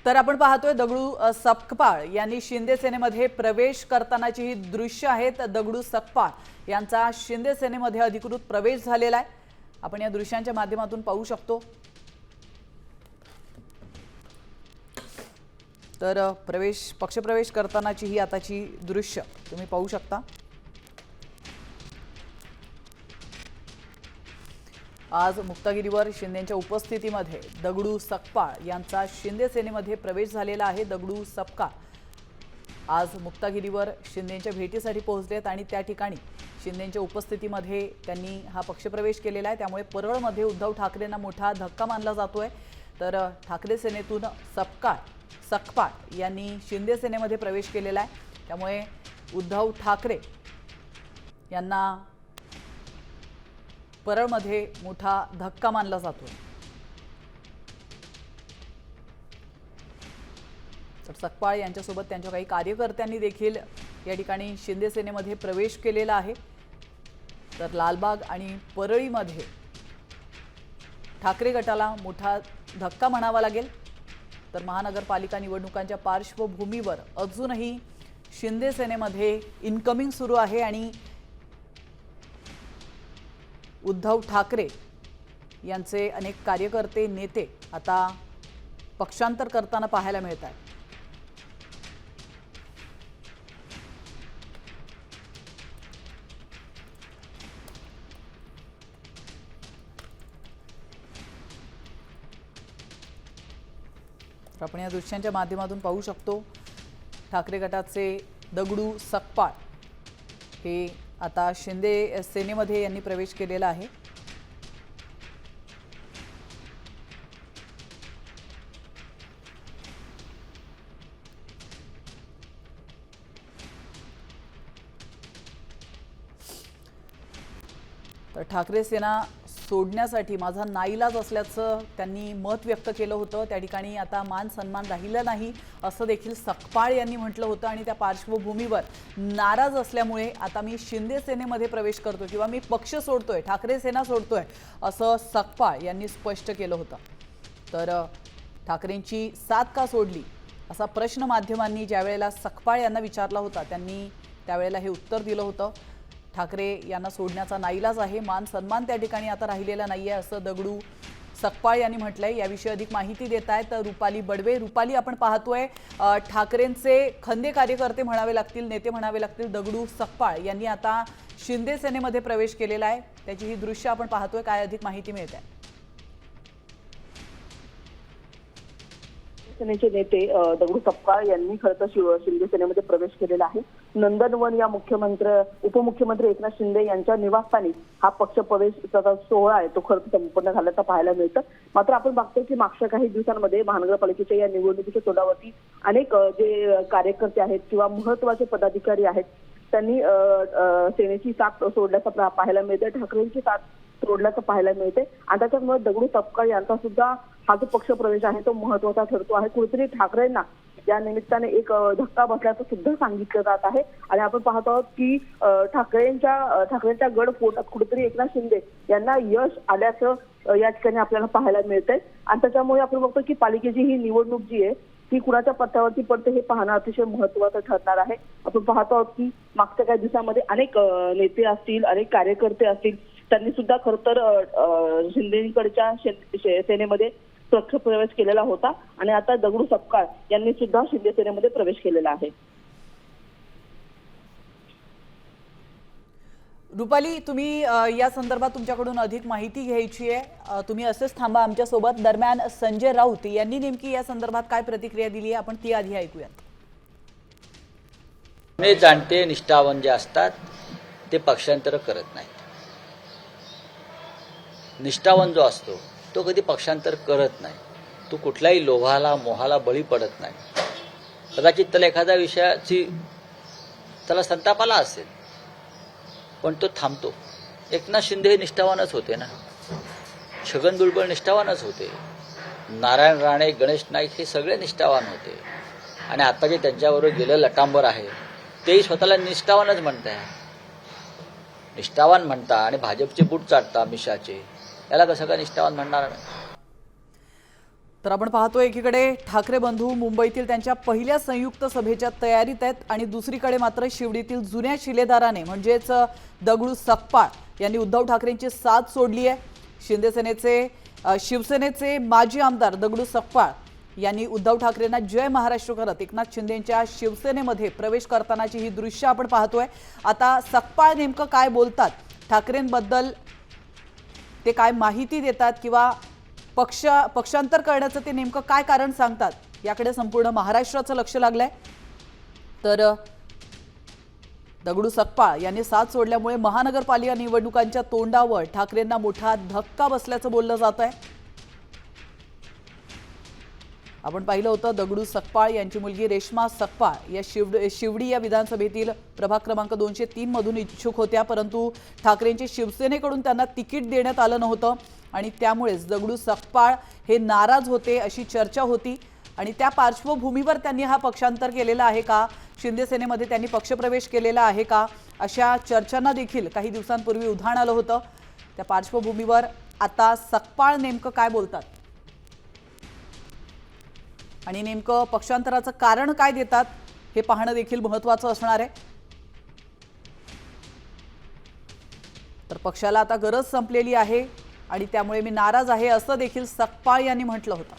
तर आपण पाहतोय दगडू सकपाळ यांनी शिंदे सेनेमध्ये प्रवेश करतानाची ही दृश्य आहेत। दगडू सकपाळ यांचा शिंदे सेनेमध्ये अधिकृत प्रवेश झालेला आहे। आपण या दृश्यांच्या माध्यमातून पाहू शकतो। तर पक्षप्रवेश करतानाची ही आताची दृश्य तुम्ही पाहू शकता। आज मुक्तागिरीवर शिंदेंच्या उपस्थितीमध्ये दगडू सकपाळ यांचा शिंदे सेनेमध्ये प्रवेश झालेला आहे। दगडू सकपाळ आज मुक्तागिरीवर शिंदेंच्या भेटीसाठी पोहोचलेत आणि त्या ठिकाणी शिंदेंच्या उपस्थितीमध्ये त्यांनी हा पक्षप्रवेश केलेला आहे। त्यामुळे परळमध्ये उद्धव ठाकरेंना मोठा धक्का मानला जातोय। तर ठाकरे सेनेतून सकपाळ यांनी शिंदे सेनेमध्ये प्रवेश केलेला आहे। त्यामुळे उद्धव ठाकरे यांना परळमध्ये मोठा धक्का मानला जातो। तर सकपाळ यांच्यासोबत त्यांच्या काही कार्यकर्त्यांनी देखील या ठिकाणी शिंदे सेनेमध्ये प्रवेश केलेला आहे। तर लालबाग आणि परळीमध्ये ठाकरे गटाला मोठा धक्का म्हणावा लागेल। तर महानगरपालिका निवडणुकांच्या पार्श्वभूमीवर अजूनही शिंदे सेनेमध्ये इनकमिंग सुरू आहे आणि उद्धव ठाकरे यांचे अनेक कार्यकर्ते नेते आता पक्षांतर करताना पाहायला मिळत आहेत। आपण या दृश्यांच्या माध्यमातून पाहू शकतो ठाकरे गटाचे दगडू सकपाळ हे आता शिंदे सेनेमध्ये यांनी प्रवेश केलेला आहे। तर ठाकरे सेना सोडण्यासाठी माझा नाईलाज असल्याचं त्यांनी मत व्यक्त केलं होतं। त्या ठिकाणी आता मान सन्मान राहिला नाही असं देखील सकपाळ यांनी म्हटलं होतं आणि त्या पार्श्वभूमीवर नाराज असल्यामुळे आता मी शिंदे सेनेमध्ये प्रवेश करतोय किंवा मी पक्ष सोडतोय, ठाकरे सेना सोडतोय असं सकपाळ यांनी स्पष्ट केलं होतं। तर ठाकरेंची साथ का सोडली असा प्रश्न माध्यमांनी ज्यावेळेला सकपाळ यांना विचारला होता त्यांनी त्यावेळेला हे उत्तर दिलं होतं। ठाकरे यांना सोडण्याचा नाईलाज आहे, मान सन्मान त्या ठिकाणी आता राहिलेला नाहीये असं दगडू सकपाळ यांनी म्हटलंय। याविषयी अधिक माहिती देत आहेत रुपाली बडवे। रुपाली, आपण पाहतोय ठाकरेंचे खंदे कार्यकर्ते म्हणावे लागतील, नेते म्हणावे लागतील, दगडू सकपाळ यांनी आता शिंदे सेनेमध्ये प्रवेश केलेला आहे। त्याची ही दृश्य आपण पाहतोय, काय अधिक माहिती मिळते आहे? सेनेचे नेते दगडू सकपाळ यांनी खरं तर शिंदे सेनेमध्ये प्रवेश केलेला आहे। नंदनवन या उपमुख्यमंत्री एकनाथ शिंदे यांच्या निवासस्थानी हा पक्ष प्रवेशाचा सोहळा आहे तो खरं संपन्न झाल्याचं पाहायला मिळतं। मात्र आपण बघतोय की मागच्या काही दिवसांमध्ये महानगरपालिकेच्या या निवडणुकीच्या तोंडावरती अनेक जे कार्यकर्ते आहेत किंवा महत्वाचे पदाधिकारी आहेत त्यांनी सेनेची साथ सोडल्याचं पाहायला मिळतंय, ठाकरेंची साथ सोडल्याचं पाहायला मिळते। आणि त्याच्यामुळे दगडू सकपाळ यांचा सुद्धा हा जो पक्ष प्रवेश आहे तो महत्वाचा ठरतो आहे। कुठेतरी ठाकरेंना या निमित्ताने एक धक्का बसल्याचं सुद्धा सांगितलं जात आहे। आणि आपण पाहतो आहोत की ठाकरेंच्या गड फोटात कुठेतरी एकनाथ शिंदे यांना यश आल्याचं या ठिकाणी आपल्याला पाहायला मिळतंय। आणि त्याच्यामुळे आपण बघतो की पालिकेची ही निवडणूक जी आहे ती कुणाच्या पत्त्यावरती पडते हे पाहणं अतिशय महत्वाचं ठरणार आहे। आपण पाहतो आहोत की मागच्या काही दिवसांमध्ये अनेक नेते असतील, अनेक कार्यकर्ते असतील, त्यांनी सुद्धा खरं तर शिंदेकडच्या सेनेमध्ये पक्ष प्रवेश केलेला होता आणि आता दगडू सकपाळ यांनी सुद्धा शिंदे सेनेमध्ये प्रवेश केलेला आहे। रुपाली, तुम्ही या संदर्भात तुमच्याकडून अधिक माहिती घ्यायची आहे, तुम्ही असेच थांबा आमच्या सोबत। दरम्यान संजय राऊत यांनी नेमकी या संदर्भात काय प्रतिक्रिया दिली आहे आपण ती आधी ऐकूयात। मी जाणते निष्ठावान जे असतात ते पक्षांतर करत नाहीत। निष्ठावान जो असतो तो कधी पक्षांतर करत नाही, तो कुठल्याही लोभाला मोहाला बळी पडत नाही। कदाचित त्याला एखाद्या विषयाची त्याला संतापाला असेल पण तो थांबतो। एकनाथ शिंदे हे निष्ठावानच होते ना, छगन भुजबळ निष्ठावानच होते, नारायण राणे, गणेश नाईक हे सगळे निष्ठावान होते आणि आता जे त्यांच्याबरोबर गेलं लटांबर आहे तेही स्वतःला निष्ठावानच म्हणताय। निष्ठावान म्हणता आणि भाजपचे बूट चाटता अमित शहाचे, याला कसं काय निष्ठावान म्हणणार? तर आपण पाहतोय एकीकडे ठाकरे बंधू मुंबईतील त्यांच्या पहिल्या संयुक्त सभेच्या तयारीत आहेत आणि दुसरीकडे मात्र शिवडीतील जुन्या शिलेदाराने म्हणजेच दगडू सकपाळ यांनी उद्धव ठाकरेंची साथ सोडली आहे। शिवसेनेचे माजी आमदार दगडू सकपाळ यांनी उद्धव ठाकरेंना जय महाराष्ट्र करत एकनाथ शिंदेंच्या शिवसेनेमध्ये प्रवेश करतानाची ही दृश्य आपण पाहतोय। आता सकपाळ नेमकं काय बोलतात, ठाकरेंबद्दल ते काय माहिती देतात किंवा पक्षांतर करण्याचं ते नेमकं काय कारण सांगतात, याकडे संपूर्ण महाराष्ट्राचं लक्ष लागलंय। तर दगडू सकपाळ यांनी साथ सोडल्यामुळे महानगरपालिका निवडणुकांच्या तोंडावर ठाकरेंना मोठा धक्का बसल्याचं बोललं जात आहे। आपण पाहिलं होतं दगडू सकपाळ यांची मुलगी रेश्मा सकपाळ या शिवडी या विधानसभेतील प्रभाग क्रमांक 203 मधून इच्छुक होत्या, परंतु ठाकरेंच्या शिवसेनेकडून त्यांना तिकीट देण्यात आलं नव्हतं आणि त्यामुळेच दगडू सकपाळ हे नाराज होते अशी चर्चा होती आणि त्या पार्श्वभूमीवर त्यांनी हा पक्षांतर केलेला आहे का, शिंदे सेनेमध्ये त्यांनी पक्षप्रवेश केलेला आहे का, अशा चर्चांना देखील काही दिवसांपूर्वी उधाण आलं होतं। त्या पार्श्वभूमीवर आता सकपाळ नेमकं काय बोलतात आणि नेमकं पक्षांतराचं कारण काय देतात हे पाहणं देखील महत्त्वाचं असणार आहे। तर पक्षाला आता गरज संपलेली आहे आणि त्यामुळे मी नाराज आहे असं देखील सकपाळ यांनी म्हटलं होतं।